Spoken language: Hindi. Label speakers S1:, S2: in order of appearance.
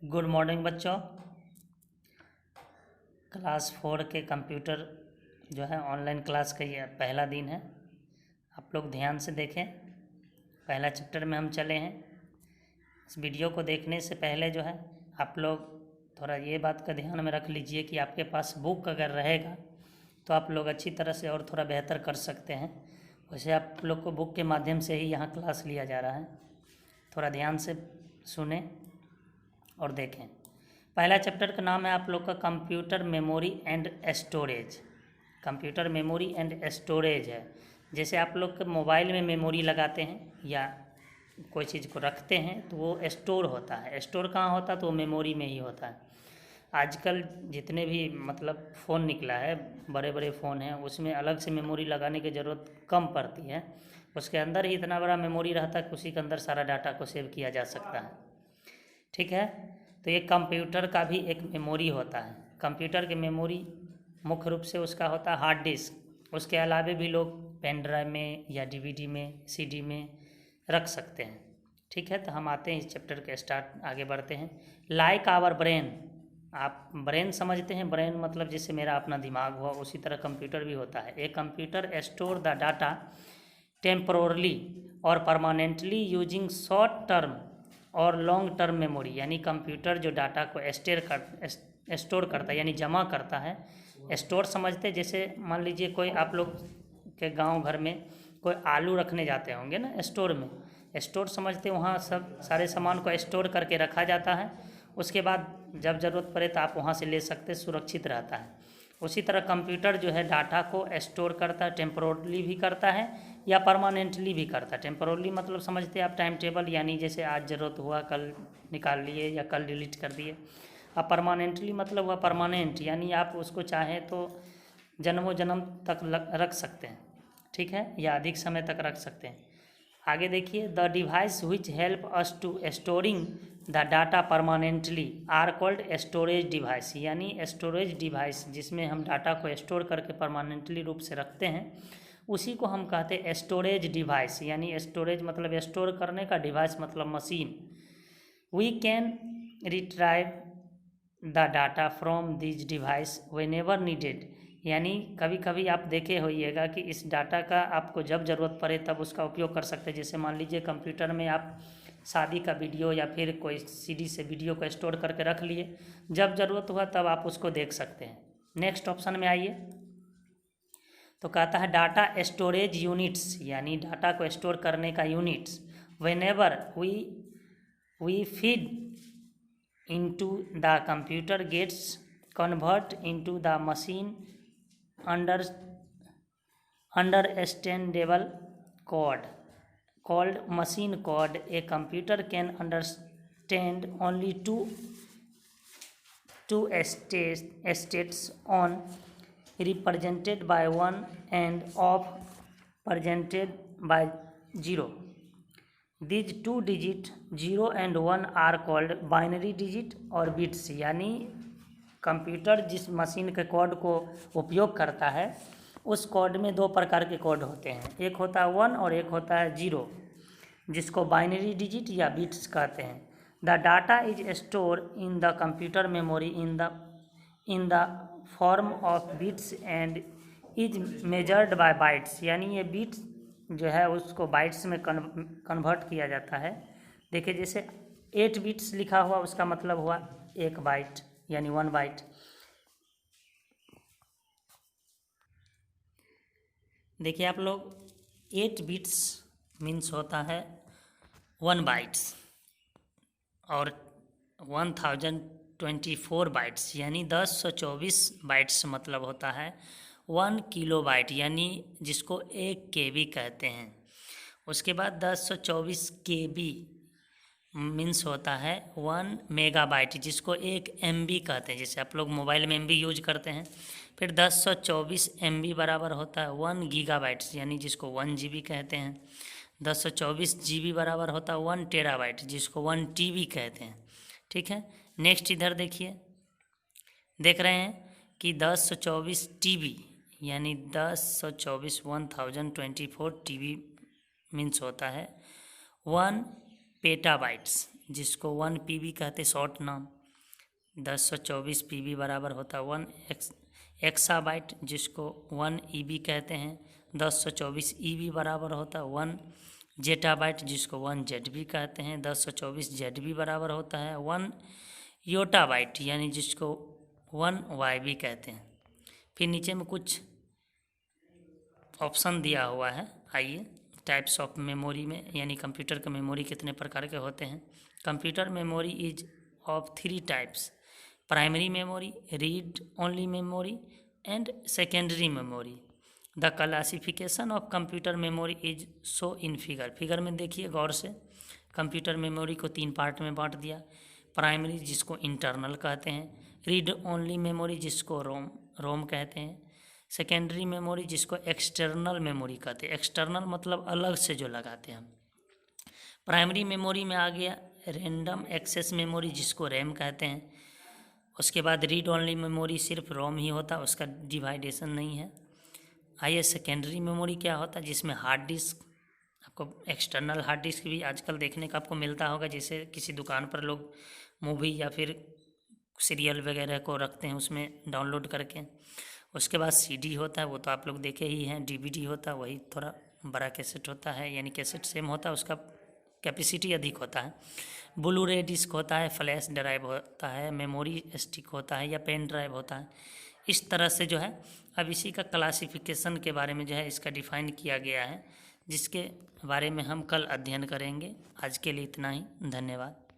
S1: गुड मॉर्निंग बच्चों। क्लास 4 के कंप्यूटर जो है ऑनलाइन क्लास का ये पहला दिन है। आप लोग ध्यान से देखें, पहला चैप्टर में हम चले हैं। इस वीडियो को देखने से पहले जो है आप लोग थोड़ा ये बात का ध्यान में रख लीजिए कि आपके पास बुक अगर रहेगा तो आप लोग अच्छी तरह से और थोड़ा बेहतर कर सकते हैं। वैसे आप लोग को बुक के माध्यम से ही यहाँ क्लास लिया जा रहा है। थोड़ा ध्यान से सुने और देखें। पहला चैप्टर का नाम है आप लोग का computer memory and storage. Computer memory and storage है, जैसे आप लोग मोबाइल में मेमोरी लगाते हैं या कोई चीज़ को रखते हैं तो वो स्टोर होता है। स्टोर कहाँ होता है? तो वो मेमोरी में ही होता है। आजकल जितने भी मतलब फ़ोन निकला है, बड़े बड़े फ़ोन हैं, उसमें अलग से मेमोरी लगाने की ज़रूरत कम पड़ती है। उसके अंदर ही इतना बड़ा मेमोरी रहता है कि उसी के अंदर सारा डाटा को सेव किया जा सकता है। ठीक है, तो ये कंप्यूटर का भी एक मेमोरी होता है। कंप्यूटर की मेमोरी मुख्य रूप से उसका होता है हार्ड डिस्क। उसके अलावा भी लोग पेन ड्राइव में या डीवीडी में, सीडी में रख सकते हैं। ठीक है, तो हम आते हैं इस चैप्टर के स्टार्ट, आगे बढ़ते हैं। लाइक आवर ब्रेन, आप ब्रेन समझते हैं? ब्रेन मतलब जैसे मेरा अपना दिमाग हुआ, उसी तरह कंप्यूटर भी होता है। एक computer store the data temporarily और परमानेंटली यूजिंग शॉर्ट टर्म और लॉन्ग टर्म मेमोरी। यानी कंप्यूटर जो डाटा को स्टोर करता है यानी जमा करता है। स्टोर समझते, जैसे मान लीजिए कोई आप लोग के गांव घर में कोई आलू रखने जाते होंगे ना स्टोर में। स्टोर समझते, वहाँ सब सारे सामान को स्टोर करके रखा जाता है। उसके बाद जब ज़रूरत पड़े तो आप वहाँ से ले सकते, सुरक्षित रहता है। उसी तरह कंप्यूटर जो है डाटा को स्टोर करता है, टेम्पोरली भी करता है या परमानेंटली भी करता है। टेम्पोरली मतलब समझते हैं आप टाइम टेबल, यानी जैसे आज ज़रूरत हुआ कल निकाल लिए या कल डिलीट कर दिए। अब परमानेंटली मतलब हुआ परमानेंट, यानी आप उसको चाहें तो जन्मों जन्म तक रख सकते हैं। ठीक है, या अधिक समय तक रख सकते हैं। आगे देखिए, the device which help us to storing the data permanently are called storage device. यानी स्टोरेज डिवाइस जिसमें हम डाटा को स्टोर करके परमानेंटली रूप से रखते हैं, उसी को हम कहते हैं स्टोरेज डिवाइस। यानी स्टोरेज मतलब स्टोर करने का, डिवाइस मतलब machine. We can retrieve the data from this device whenever needed. यानी कभी कभी आप देखे होइएगा कि इस डाटा का आपको जब ज़रूरत पड़े तब उसका उपयोग कर सकते हैं। जैसे मान लीजिए कंप्यूटर में आप शादी का वीडियो या फिर कोई सीडी से वीडियो को स्टोर करके रख लिए, जब ज़रूरत हुआ तब आप उसको देख सकते हैं। नेक्स्ट ऑप्शन में आइए, तो कहता है डाटा स्टोरेज यूनिट्स, यानी डाटा को स्टोर करने का units. Whenever we feed into the computer gets convert into the machine under understandable code called machine code. A computer can understand only two states on represented by 1 and off represented by 0. These two digit 0 and 1 are called binary digit और बिट्स। यानी कंप्यूटर जिस मशीन के कोड को उपयोग करता है, उस कोड में दो प्रकार के कोड होते हैं। एक होता है 1 और एक होता है 0, जिसको बाइनरी डिजिट या बिट्स कहते हैं। The data is store in the computer memory in the form of bits and is measured by bytes. यानी ये बिट्स जो है उसको बाइट्स में कन्वर्ट किया जाता है। देखिए, जैसे 8 बिट्स लिखा हुआ, उसका मतलब हुआ 1 बाइट यानी 1 बाइट। देखिए आप लोग, 8 बिट्स मीन्स होता है 1 बाइट्स और 1024 बाइट्स यानी 1024 बाइट्स मतलब होता है 1 किलोबाइट, यानी जिसको 1 KB कहते हैं। उसके बाद 1024 KB मीन्स होता है 1 मेगाबाइट, जिसको 1 MB कहते हैं। जैसे आप लोग मोबाइल में MB यूज करते हैं। फिर 1024 MB बराबर होता है 1 गीगाबाइट्स, यानी जिसको 1 GB कहते हैं। 1024 GB बराबर होता है 1 टेराबाइट, जिसको 1 TB कहते हैं। ठीक है, नेक्स्ट इधर देखिए, देख रहे हैं कि 1024 TB यानी 1024 1024 TB मीन्स होता है 1 पेटाबाइट्स, जिसको 1 PB कहते शॉर्ट नाम, 1024 PB बराबर होता है 1 एक्साबाइट, जिसको 1 EB कहते हैं, 1024 EB बराबर होता है 1 जेटाबाइट, जिसको 1 ZB कहते हैं, 1024 ZB बराबर होता है 1 योटाबाइट, यानी जिसको 1 YB कहते हैं। फिर नीचे में कुछ ऑप्शन दिया हुआ है, आइए। टाइप्स ऑफ मेमोरी में, यानी कंप्यूटर का मेमोरी कितने प्रकार के होते हैं। Computer memory is of 3 types: primary memory, read only memory and secondary memory. The classification of computer memory is show in figure. Figure में देखिए गौर से, कंप्यूटर मेमोरी को 3 पार्ट में बांट दिया। प्राइमरी जिसको इंटरनल कहते हैं, रीड ओनली मेमोरी जिसको रोम कहते हैं, सेकेंडरी मेमोरी जिसको एक्सटर्नल मेमोरी कहते हैं। एक्सटर्नल मतलब अलग से जो लगाते हैं हम। प्राइमरी मेमोरी में आ गया रैंडम एक्सेस मेमोरी जिसको रैम कहते हैं। उसके बाद रीड ओनली मेमोरी सिर्फ रोम ही होता है, उसका डिवाइडेशन नहीं है। आइए सेकेंडरी मेमोरी क्या होता है, जिसमें हार्ड डिस्क, आपको एक्सटर्नल हार्ड डिस्क भी आजकल देखने का आपको मिलता होगा, जैसे किसी दुकान पर लोग मूवी या फिर सीरियल वगैरह को रखते हैं उसमें डाउनलोड करके। उसके बाद CD होता है, वो तो आप लोग देखे ही हैं। DVD होता है, वही थोड़ा बड़ा कैसेट होता है, यानी कैसेट सेम होता है, उसका कैपेसिटी अधिक होता है। ब्लू रे डिस्क होता है, फ्लैश ड्राइव होता है, मेमोरी स्टिक होता है या पेन ड्राइव होता है। इस तरह से जो है अब इसी का क्लासिफिकेशन के बारे में जो है इसका डिफाइन किया गया है, जिसके बारे में हम कल अध्ययन करेंगे। आज के लिए इतना ही, धन्यवाद।